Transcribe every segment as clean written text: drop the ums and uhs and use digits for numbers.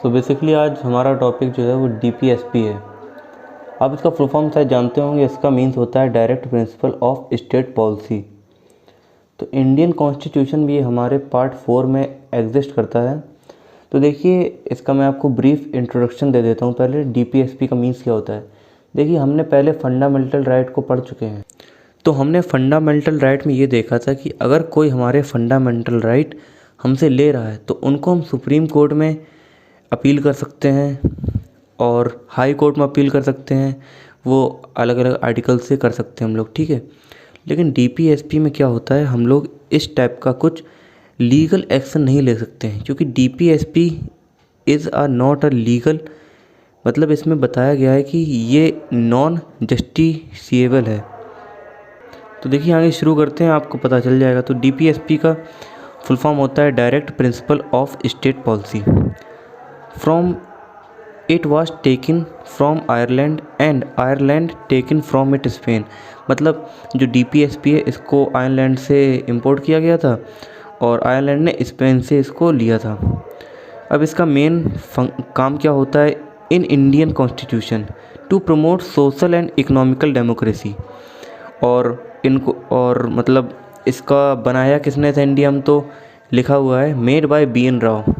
So basically आज हमारा topic जो है वो डीपीएसपी है। आप इसका फुल फॉर्म शायद जानते होंगे। इसका मीन्स होता है direct principle of state policy. तो इंडियन कॉन्स्टिट्यूशन भी हमारे पार्ट 4 में एग्जिस्ट करता है। तो देखिए, इसका मैं आपको ब्रीफ इंट्रोडक्शन दे देता हूँ। पहले डीपीएसपी का मीन्स क्या होता है। देखिए, हमने पहले फंडामेंटल राइट को पढ़ चुके हैं। तो हमने फंडामेंटल राइट में ये देखा था कि अगर कोई हमारे फंडामेंटल राइट हमसे ले रहा है तो उनको हम सुप्रीम कोर्ट में अपील कर सकते हैं और हाई कोर्ट में अपील कर सकते हैं। वो अलग अलग आर्टिकल से कर सकते हैं हम लोग, ठीक है। लेकिन डीपीएसपी में क्या होता है, हम लोग इस टाइप का कुछ लीगल एक्शन नहीं ले सकते हैं, क्योंकि DPSP is a not a legal, मतलब इसमें बताया गया है कि ये नॉन जस्टिसिएबल है। तो देखिए, आगे शुरू करते हैं, आपको पता चल जाएगा। तो डीपीएसपी का फुल फॉर्म होता है direct principle of state policy. From it was taken from Ireland and Ireland taken from it Spain. मतलब जो डीपीएसपी है इसको आयरलैंड से इंपोर्ट किया गया था और आयरलैंड ने स्पेन से इसको लिया था। अब इसका मेन काम क्या होता है in Indian constitution to promote social and economical democracy. और मतलब इसका बनाया किसने था इंडिया में, तो लिखा हुआ है मेड बाय BN राव,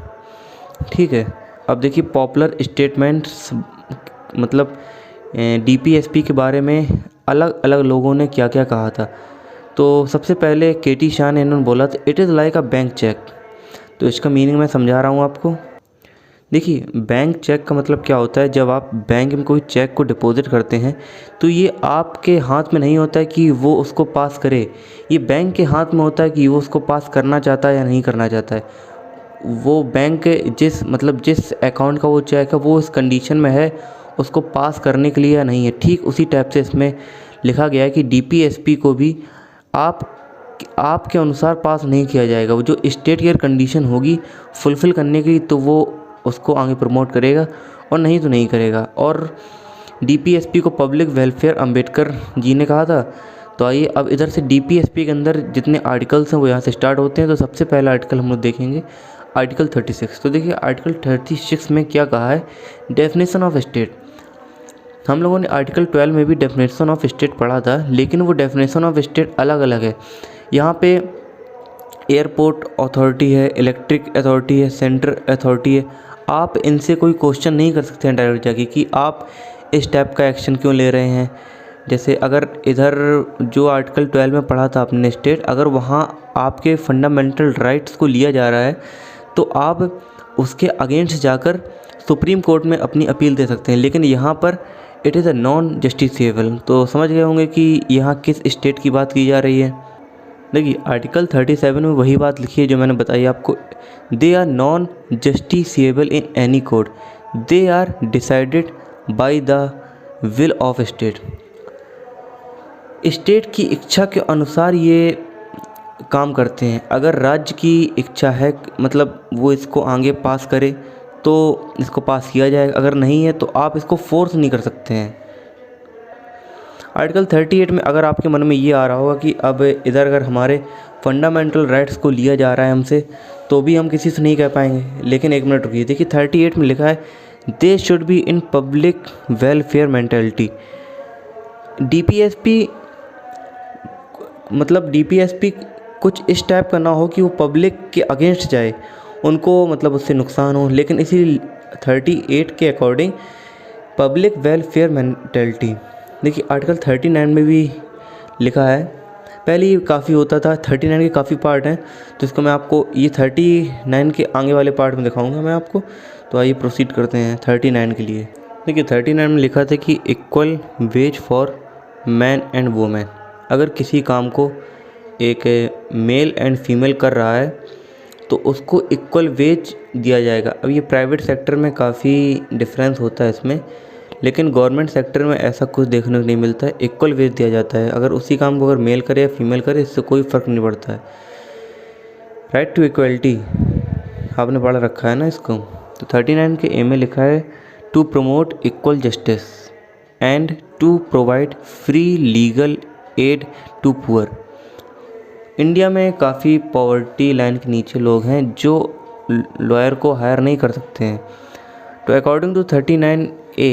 ठीक है। अब देखिए, पॉपुलर स्टेटमेंट्स, मतलब डीपीएसपी के बारे में अलग अलग लोगों ने क्या क्या कहा था। तो सबसे पहले केटी शाह ने इन्होंने बोला था it is like a bank cheque. तो इसका मीनिंग मैं समझा रहा हूँ आपको। देखिए, बैंक चेक का मतलब क्या होता है, जब आप बैंक में कोई चेक को डिपॉजिट करते हैं तो ये आपके हाथ में नहीं होता है कि वो उसको पास करे। ये बैंक के हाथ में होता है कि वो उसको पास करना चाहता है या नहीं करना चाहता है। वो बैंक जिस अकाउंट का वो चेक है वो इस कंडीशन में है उसको पास करने के लिए या नहीं है। ठीक उसी टाइप से इसमें लिखा गया है कि डीपीएसपी को भी आपके अनुसार पास नहीं किया जाएगा। वो जो स्टेट की कंडीशन होगी फुलफ़िल करने की, तो वो उसको आगे प्रमोट करेगा और नहीं तो नहीं करेगा। और डीपीएसपी को पब्लिक वेलफेयर अंबेडकर जी ने कहा था। तो आइए अब इधर से डीपीएसपी के अंदर जितने आर्टिकल्स हैं वो यहाँ से स्टार्ट होते हैं। तो सबसे पहला आर्टिकल हम लोग देखेंगे आर्टिकल 36। तो देखिए, आर्टिकल 36 में क्या कहा है, डेफिनेशन ऑफ स्टेट। हम लोगों ने आर्टिकल 12 में भी डेफिनेशन ऑफ स्टेट पढ़ा था, लेकिन वो डेफिनेशन ऑफ स्टेट अलग अलग है। यहाँ पे एयरपोर्ट अथॉरिटी है, इलेक्ट्रिक अथॉरिटी है, सेंट्रल अथॉरिटी है। आप इनसे कोई क्वेश्चन नहीं कर सकते हैं डायरेक्ट जाके कि आप इस टाइप का एक्शन क्यों ले रहे हैं। जैसे अगर इधर जो आर्टिकल 12 में पढ़ा था आपने स्टेट, अगर वहाँ आपके फंडामेंटल राइट्स को लिया जा रहा है तो आप उसके अगेंस्ट जाकर सुप्रीम कोर्ट में अपनी अपील दे सकते हैं। लेकिन यहाँ पर it is a non justiciable. तो समझ गए होंगे कि यहाँ किस स्टेट की बात की जा रही है। देखिए, आर्टिकल 37 में वही बात लिखी है जो मैंने बताई आपको। They are non justiciable in any court, they are decided by the will of state. State की इच्छा के अनुसार ये काम करते हैं। अगर राज्य की इच्छा है, मतलब वो इसको आगे पास करे तो इसको पास किया जाएगा, अगर नहीं है तो आप इसको फोर्स नहीं कर सकते हैं। आर्टिकल 38 में अगर आपके मन में ये आ रहा होगा कि अब इधर अगर हमारे फंडामेंटल राइट्स को लिया जा रहा है हमसे, तो भी हम किसी से नहीं कह पाएंगे। लेकिन एक मिनट रुकिए, देखिए 38 में लिखा है they should be in public welfare mentality. DPSP मतलब डीपीएसपी कुछ इस टाइप का ना हो कि वो पब्लिक के अगेंस्ट जाए, उनको मतलब उससे नुकसान हो। लेकिन इसी 38 के अकॉर्डिंग पब्लिक वेलफेयर मेंटेलिटी। देखिए, आर्टिकल 39 में भी लिखा है। पहले ये काफ़ी होता था, 39 के काफ़ी पार्ट हैं, तो इसको मैं आपको ये 39 के आगे वाले पार्ट में दिखाऊंगा मैं आपको। तो आइए प्रोसीड करते हैं 39 के लिए। देखिए, 39 में लिखा था कि equal ways for man and women. अगर किसी काम को एक मेल एंड फीमेल कर रहा है तो उसको इक्वल वेज दिया जाएगा। अब ये प्राइवेट सेक्टर में काफ़ी डिफरेंस होता है इसमें, लेकिन गवर्नमेंट सेक्टर में ऐसा कुछ देखने को नहीं मिलता है। इक्वल वेज दिया जाता है। अगर उसी काम को अगर मेल करे या फीमेल करे, इससे कोई फ़र्क नहीं पड़ता है। राइट टू इक्वलिटी आपने पढ़ रखा है ना इसको। तो 39 के ए में लिखा है to promote equal justice and to provide free legal aid to poor. India में काफ़ी पॉवर्टी लाइन के नीचे लोग हैं जो लॉयर को हायर नहीं कर सकते हैं। तो अकॉर्डिंग टू 39A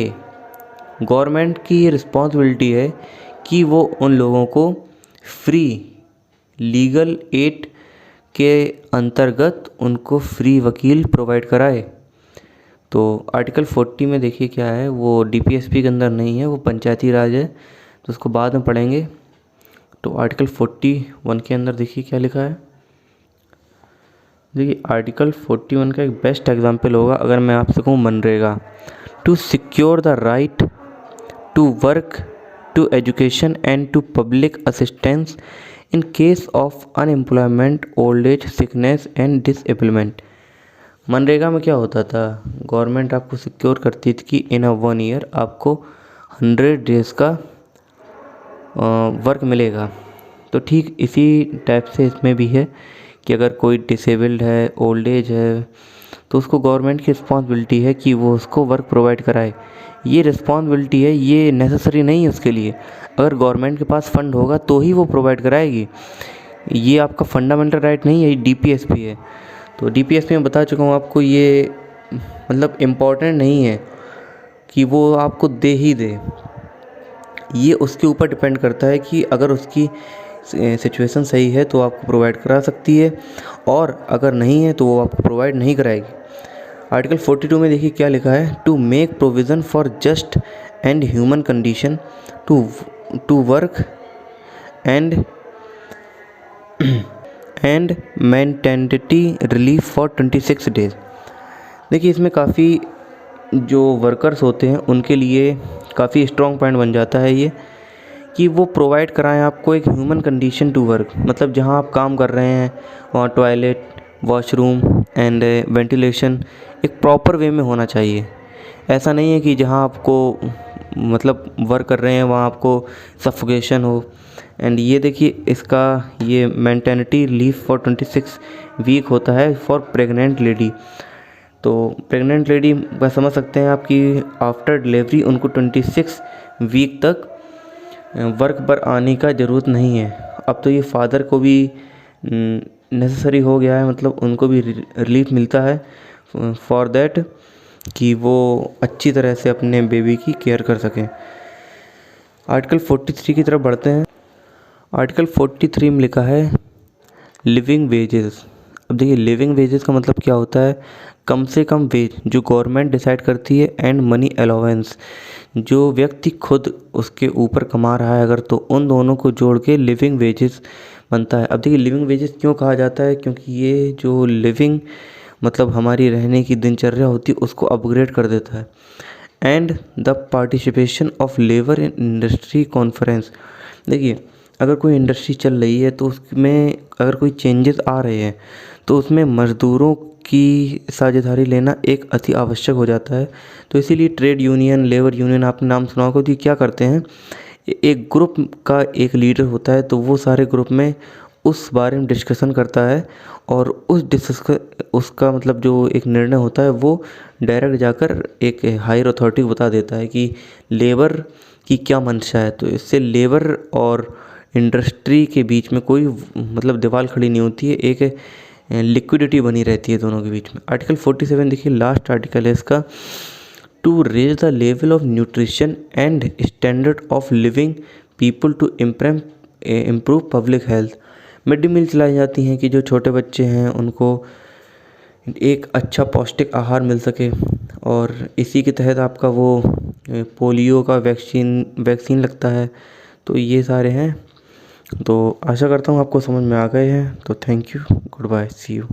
गवर्नमेंट की ये रिस्पॉन्सिबिलिटी है कि वो उन लोगों को फ्री लीगल एड के अंतर्गत उनको फ्री वकील प्रोवाइड कराए। तो आर्टिकल 40 में देखिए क्या है, वो डीपीएसपी के अंदर नहीं है, वो पंचायती राज है, तो उसको बाद में पढ़ेंगे। तो आर्टिकल 41 के अंदर देखिए क्या लिखा है। देखिए आर्टिकल 41 का एक बेस्ट एग्जाम्पल होगा अगर मैं आपसे कहूँ MNREGA. To secure the right to work, to education and to public assistance in case of unemployment, old age, sickness and disablement. MNREGA में क्या होता था, गवर्नमेंट आपको सिक्योर करती थी कि इन 1 ईयर आपको 100 डेज़ का वर्क मिलेगा। तो ठीक इसी टाइप से इसमें भी है कि अगर कोई डिसेबल्ड है, ओल्ड एज है, तो उसको गवर्नमेंट की रिस्पॉन्सिबिलिटी है कि वो उसको वर्क प्रोवाइड कराए। ये रिस्पॉन्सिबिलिटी है, ये नेसेसरी नहीं है उसके लिए। अगर गवर्नमेंट के पास फंड होगा तो ही वो प्रोवाइड कराएगी। ये आपका फंडामेंटल राइट नहीं है, ये डीपीएसपी है। तो डीपीएसपी में बता चुका हूँ आपको, ये मतलब इम्पॉर्टेंट नहीं है कि वो आपको दे ही दे, ये उसके ऊपर डिपेंड करता है कि अगर उसकी सिचुएशन सही है तो आपको प्रोवाइड करा सकती है, और अगर नहीं है तो वो आपको प्रोवाइड नहीं कराएगी। आर्टिकल 42 में देखिए क्या लिखा है, to make provision for just and human condition to work and maternity relief for 26 days. देखिए इसमें काफ़ी जो वर्कर्स होते हैं उनके लिए काफ़ी स्ट्रॉन्ग पॉइंट बन जाता है ये, कि वो प्रोवाइड कराएं आपको एक ह्यूमन कंडीशन टू वर्क। मतलब जहां आप काम कर रहे हैं वहाँ टॉयलेट, वॉशरूम एंड वेंटिलेशन एक प्रॉपर वे में होना चाहिए। ऐसा नहीं है कि जहां आपको मतलब वर्क कर रहे हैं वहाँ आपको सफोकेशन हो। एंड ये देखिए इसका ये मेंटेनिटी लीव फॉर 26 वीक होता है फॉर प्रेग्नेंट लेडी। तो प्रेग्नेंट लेडी बस समझ सकते हैं आपकी आफ्टर डिलीवरी उनको 26 वीक तक वर्क पर आने का ज़रूरत नहीं है। अब तो ये फादर को भी नेसेसरी हो गया है, मतलब उनको भी रिलीफ मिलता है फॉर देट कि वो अच्छी तरह से अपने बेबी की केयर कर सकें। आर्टिकल 43 की तरफ बढ़ते हैं। आर्टिकल 43 में लिखा है लिविंग वेजेस। अब देखिए लिविंग वेजेस का मतलब क्या होता है, कम से कम वेज जो गवर्नमेंट डिसाइड करती है, एंड मनी अलाउंस जो व्यक्ति खुद उसके ऊपर कमा रहा है अगर, तो उन दोनों को जोड़ के लिविंग वेजेस बनता है। अब देखिए लिविंग वेजेस क्यों कहा जाता है, क्योंकि ये जो लिविंग मतलब हमारी रहने की दिनचर्या होती है उसको अपग्रेड कर देता है। And the participation of labour in industry conference. देखिए अगर कोई इंडस्ट्री चल रही है तो उसमें अगर कोई चेंजेस आ रहे हैं तो उसमें मज़दूरों की साझेदारी लेना एक अति आवश्यक हो जाता है। तो इसीलिए ट्रेड यूनियन, लेबर यूनियन आपने नाम सुना होगा, तो क्या करते हैं, एक ग्रुप का एक लीडर होता है तो वो सारे ग्रुप में उस बारे में डिस्कशन करता है, और उसका मतलब जो एक निर्णय होता है वो डायरेक्ट जाकर एक हायर अथॉरिटी को बता देता है कि लेबर की क्या मंशा है। तो इससे लेबर और इंडस्ट्री के बीच में कोई मतलब दीवार खड़ी नहीं होती है, एक लिक्विडिटी बनी रहती है दोनों के बीच में। आर्टिकल 47 देखिए लास्ट आर्टिकल है इसका, to raise the level of nutrition and standard of living people to improve public health. Mid day meal चलाई जाती हैं कि जो छोटे बच्चे हैं उनको एक अच्छा पौष्टिक आहार मिल सके, और इसी के तहत आपका वो पोलियो का वैक्सीन लगता है। तो ये सारे हैं। तो आशा करता हूँ आपको समझ में आ गए हैं। तो thank you, goodbye, see you.